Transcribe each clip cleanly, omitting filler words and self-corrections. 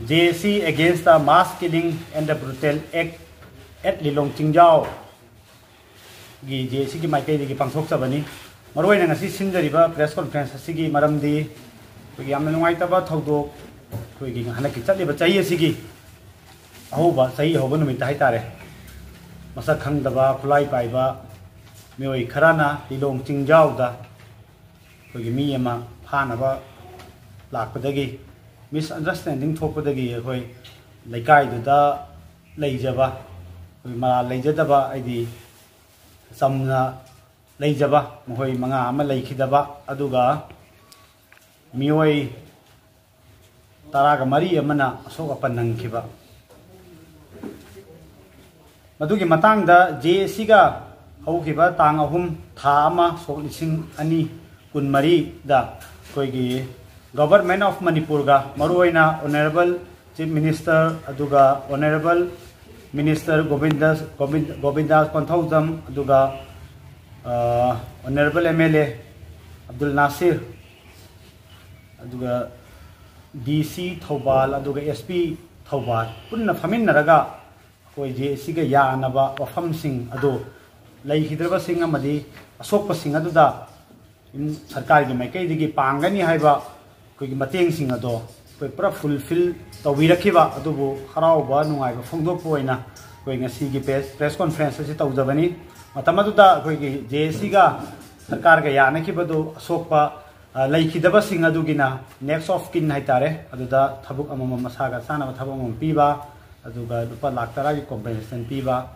JSC against the mass killing and the brutal act at Lilong Chingjao gi JSC ki maikai gi pangthok chabani maroi na ngasi sinjariba press conference asigi maramdi gi yamna nungai taba thodok koi gi hana ki chatliba chai asigi ahoba chai hoba numit hai tare masak khangdaba khulai paiba mioi kharana Lilong Chingjao da koi gi mi ama phanaba lakpadagi misunderstanding thokpadagi koi laikai da leijaba mala leijadaba aidi samna leijaba mohoi manga ama leikhidaba aduga mioi taraga mari amana asoka panangkhiba madugi matangda JSC ga haukiba tang ahum tha ama sok lising ani kun mari da koigi Government of Manipur ga maruaina Honorable Chief Minister aduga Honorable Minister Govindas Konthaujam aduga Honorable MLA Abdul Nasir aduga DC Thobal aduga SP Thobal punna faminaraga koi JSC ga yanaba wafam sing adu leihidraba sing amadi asokpa sing aduda sarkar gi maikai digi pangani haiba koi mateng sing ado koi pra fulfill tawirakiba adubu harauba nungai ba phongdok poina koi ngasi gi press conference si tawjabani matamaduda koi gi JSC ga sarkar ga yana ki badu asokpa laikidaba sing adugina next of kin haitare aduda thabuk amama masaga sana thabuk amam piba aduga lupa lakh tara gi compensation piba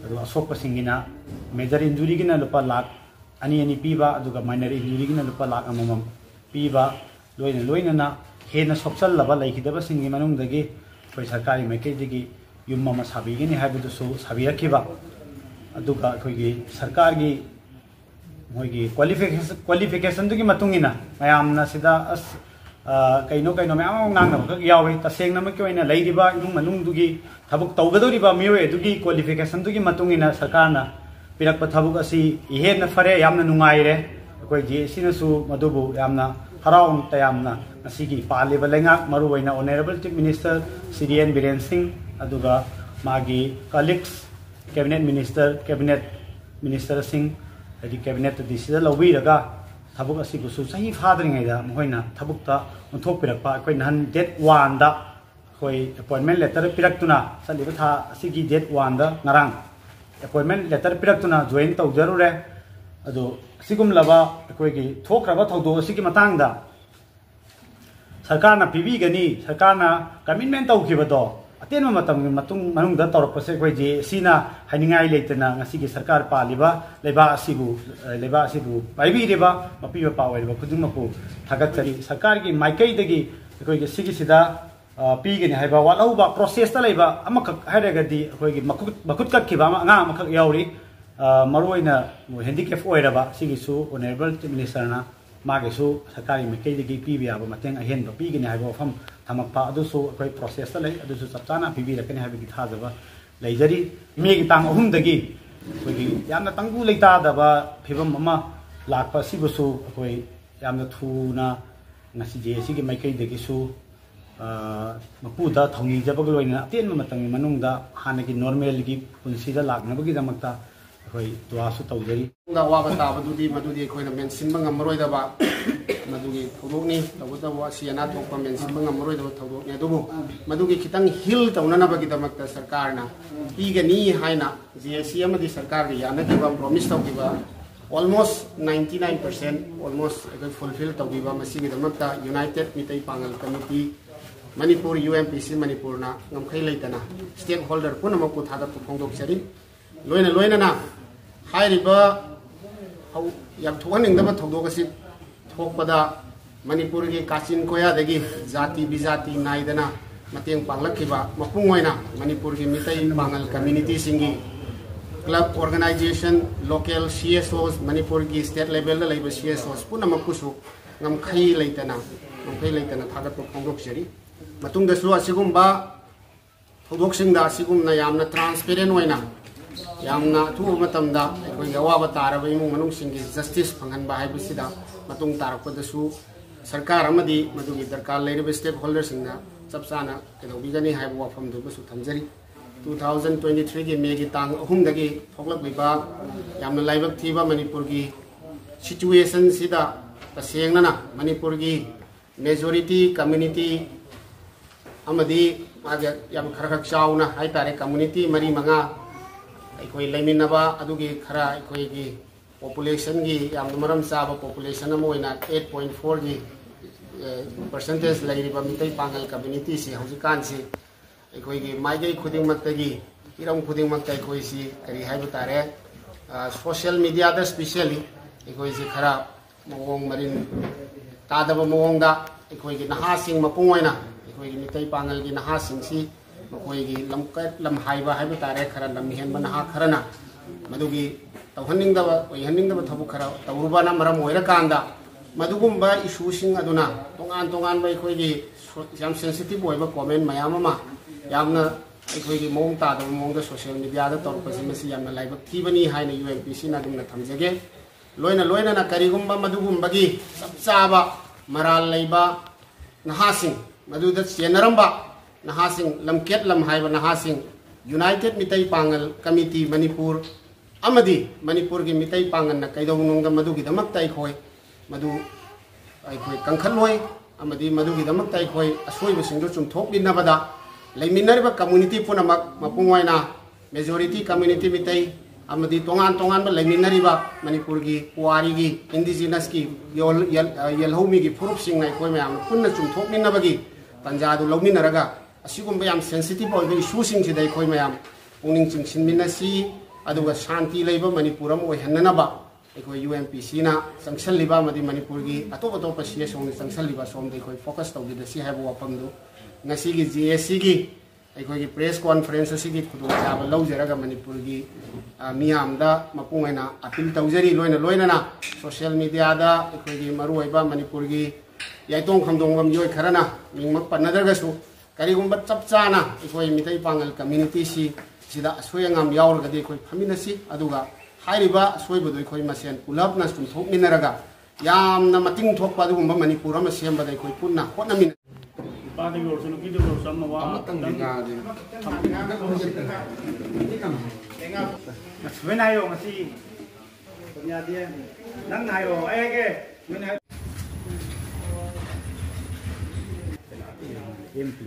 adu asokpa singina major injury gina lupa lakh ani piba aduga minor injury gina lupa lakh amam piba loina na hena sopsal laba laikidaba singi manungdagi koi sarkari maikei digi yumma ma sabigini haibudu su sabirakiba aduga koigi sarkar gi moigi qualification dugi matungina mayamna sida as kaino mayam ngang na yawi taseng na makoina leidiba imung manungdugi thabuk tawgadoriba miyoe dugi qualification dugi matungina sarkarna pirakpa thabuk asi ihena fare yamna nungaire koi JSC na su madubu yamna haraun tayamna nasigi paliba lenga maruwaina Honorable Chief Minister CDN Biren Singh aduga magi colleagues cabinet minister Singh adi cabinet disida lawi raga thabuk asi gusu sahi fadringai da moina thabukta onthok pirakpa koi nan date 1 da koi appointment letter piraktuna saliba tha asigi date 1 da ngarang appointment letter piraktuna join tawjarure adu sigum laba koi gi thokraba thawdo asigi matangda sarkarna pibi gani sarkarna commitment tawkhibado atenma matung manungda tawrapase koi JSC na haningai leitana ngasigi sarkar paliba leba asibu paibi reba mapiba pawaiba khudungmapu thagatsari sarkar gi maikai dagi koi gi sigi sida pigani haiba walauba process ta leba amakak hairagadi koi gi makut kakkiba anga makak yauri maruaina handicap oiraba sigisu Honorable Chief Minister na magesu sarkari maikai dagi pibi aba mateng ahen ba pigani haiba wafam thamakpa adusu koi process ta lei adusu chapchana pibi rakani haiba gi thajaba leijari megi tang ahum dagi koi gi yamna tanggu leita daba phibam ama lakpa sibusu koi yamna thuna ngasi JSC gi maikai dagi su mapuda thongi jabag loina atenma matang manungda hanagi normal gi punsida laknabagi damakta koi duasu tawjari nga waba tabadudi madudi koina mensinba ngamroidaba madugi thudokni tawdawa siana thokpa mensinba ngamroidaba thudokni adubu madugi khitang hil tawnanabagi damakta sarkarna pigani haina JSC amadi sarkar gi yanatiba promise tawkiba almost 99% almost fulfill tawbiba masigi damakta United Mitai Pangal Committee Manipur UMPC Manipur na ngamkhai leitana stakeholder punamaku thagat phongdok chari loina na hairiba hau yam thoning daba thodok asi thokpada Manipur gi kachin koya dagi jati bijati naidana mateng panglakhiba mapungoina Manipur gi Mitai Pangal community singi club organization local CSOs Manipur gi state level la laiba CSOs punamaku su ngamkhai leitana thagat phongdok chari matungda su asigumba thodok singda asigumna yamna transparent oina yamna thu matamda koi awaba taraba imung manung singi justice phangan ba haibisida matung tarakpadasu sarkar amadi madugi darkar leiriba stakeholders singna चप चाना कदौबीगनी HYBE वाफमदुबसु थमजरी 2023 की मे की तांग अहुमदगी थोकलक्लिबा यामना लाइबक थीबा मणिपुर की situation सिदा तसेंगना मणिपुर की majority community अमदी आगे याम खरखक Chowna high तारे community मरी मंगा अखोई लेमिनबा अदुगी खरा अखोई की पॉपुलेशन की याम मरम चाबा पॉपुलेशन अमोइना 8.4 की परसेंटेज लेरिबा मितै पांगल कम्युनिटी से हौजिकान से अखोई की माइगै खुदिंगमक्तगी इरम खुदिंगमक्ता अखोई सी करी हाइबा तारे सोशल मीडिया दा स्पेशली अखोई से खरा मवोंग मरिन तादबा मवोंगदा अखोई की नहासिंग मपुंगोइना अखोई की मितै पांगल की नहासिंग सी मखोई की लम हाइबा हाइबा तारे खरा लम हेनबा नहा खरना मदुगी तौहनिंगदबा ओइहनिंगदबा थबु खरा तौरुबाना मरम ओइरकांदा मदुगुम्बा इशूसिंग अदुना तोंगान तोंगान बा अखोई की याम सेंसिटिव ओइबा कमेंट मयाम अमा यामना अखोई की मोंग तादबा मोंगदा सोशल मीडिया दा तौरपसि मसि यामना लाइबक थीबनी हाइना यूएनपीसी ना दुमना थमजगे लोइना लोइना ना करिगुम्बा मदुगुम्बगी सबचाबा मराल लैबा नहासिंग मदुदा चेनरम्बा नहासिंग लमकेट लम हाइबा नहासिंग यूनाइटेड मितै पांगल कमिटी मणिपुर अमदी मणिपुर की मितै पांगल ना कैदौनुंगा मदुगिदमक्ता अखोई मदु अखोई कंखलोय अमदी मदुगिदमक्ता अखोई असोइबसिंगदो चुमथोकबिनबदा लेमिनरिबा कम्युनिटी पुनमक मपुंगोइना मेजॉरिटी कम्युनिटी मितै अमदी तोंगान तोंगान लेमिनरिबा मणिपुर की पुआरी की इंडिजिनस की यलहौमी की फुरुपसिंग अखोई मयाम पुन्ना चुमथोकबिनबगी तंजादु लौमिनरगा असिगुम्बा याम सेंसिटिव ओइबा इशूसिंग सिदा अखोई मयाम पुनिंग चिंगसिनमिनसी अदुगा शांति लैबा मणिपुर अम ओइहन्ननबा अखोई यूएनपीसी ना चंगसलिबा मदि मणिपुर की अतोप अतोप सीएसओ ने चंगसलिबा सोमदे अखोई focus तौगिदसी हाइबा वाफमदु ngasi gi GSC gi अखोई की प्रेस कॉन्फ्रेंस की खुदुंचाबा लौजरगा मणिपुर की मियामदा मपुंगैना अपील तौजरी लोइना लोइना सोशल मीडिया दा अखोई की मरुओइबा मणिपुर की याइतोंग खमदोंगम योय खरना मिंगमक पन्नदरगसु करिगुम्बा चपचाना अखोई मितै पांगल कम्युनिटी सी सिदा असोयंगम यावरगदि अखोई फमिनसी अदुगा हाइरिबा असोयबदो अखोई मसेन पुलपना सुमथोकमिनरगा यामना मतिंग थोकपा अदुगुम्बा मणिपुर अमा सेमबदा अखोई पुन्ना होटनमिन पादे वर्ष नुकी दे वर्ष अम्मा वा when I go see ya dia nang ai ro ai ke when I MP